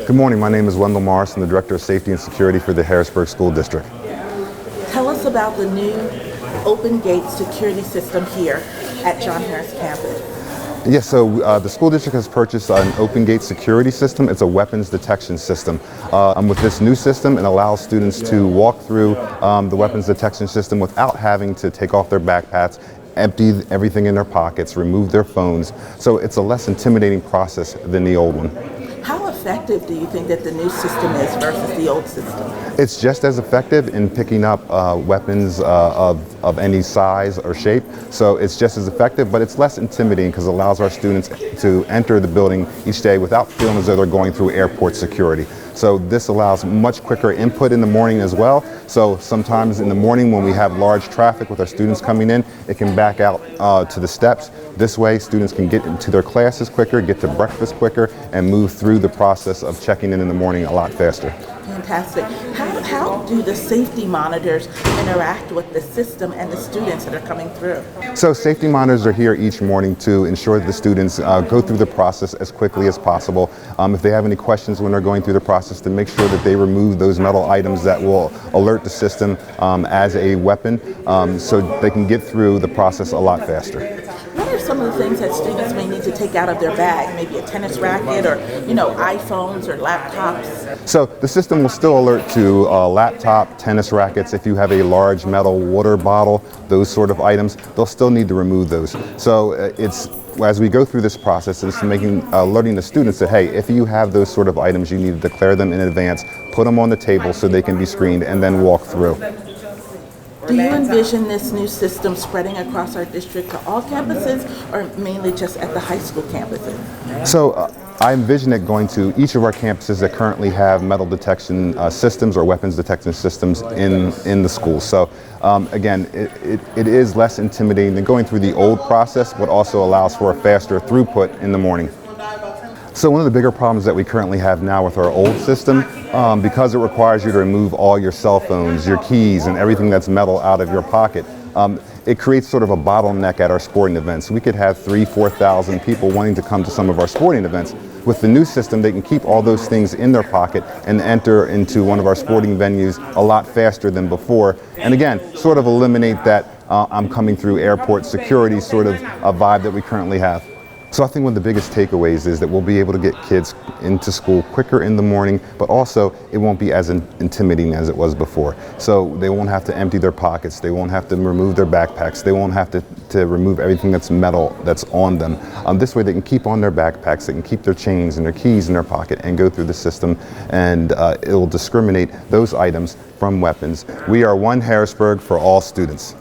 Good morning, my name is Wendell Morris. I'm the Director of Safety and Security for the Harrisburg School District. Tell us about the new OpenGate security system here at John Harris campus. Yes, so the school district has purchased an OpenGate security system. It's a weapons detection system. With this new system, it allows students to walk through the weapons detection system without having to take off their backpacks, empty everything in their pockets, remove their phones. So it's a less intimidating process than the old one. How effective do you think that the new system is versus the old system? It's just as effective in picking up weapons of any size or shape. So it's just as effective, but it's less intimidating because it allows our students to enter the building each day without feeling as though they're going through airport security. So this allows much quicker input in the morning as well. So sometimes in the morning when we have large traffic with our students coming in, it can back out to the steps. This way students can get into their classes quicker, get to breakfast quicker, and move through the process of checking in the morning a lot faster. Fantastic. How do the safety monitors interact with the system and the students that are coming through? So safety monitors are here each morning to ensure that the students go through the process as quickly as possible. If they have any questions when they're going through the process, to make sure that they remove those metal items that will alert the system as a weapon, so they can get through the process a lot faster. What are some of the things that students may need to take out of their bag? Maybe a tennis racket or, iPhones or laptops? So the system will still alert to laptop, tennis rackets. If you have a large metal water bottle, those sort of items, they'll still need to remove those. So as we go through this process, it's alerting the students that, hey, if you have those sort of items, you need to declare them in advance, put them on the table so they can be screened, and then walk through. Do you envision this new system spreading across our district to all campuses or mainly just at the high school campuses? So I envision it going to each of our campuses that currently have metal detection systems or weapons detection systems in the school. So again, it is less intimidating than going through the old process, but also allows for a faster throughput in the morning. So one of the bigger problems that we currently have now with our old system, because it requires you to remove all your cell phones, your keys, and everything that's metal out of your pocket, it creates sort of a bottleneck at our sporting events. We could have 3,000 to 4,000 people wanting to come to some of our sporting events. With the new system, they can keep all those things in their pocket and enter into one of our sporting venues a lot faster than before. And again, sort of eliminate that I'm coming through airport security sort of a vibe that we currently have. So I think one of the biggest takeaways is that we'll be able to get kids into school quicker in the morning, but also it won't be as intimidating as it was before. So they won't have to empty their pockets, they won't have to remove their backpacks, they won't have to remove everything that's metal that's on them. This way they can keep on their backpacks, they can keep their chains and their keys in their pocket and go through the system, and it will discriminate those items from weapons. We are one Harrisburg for all students.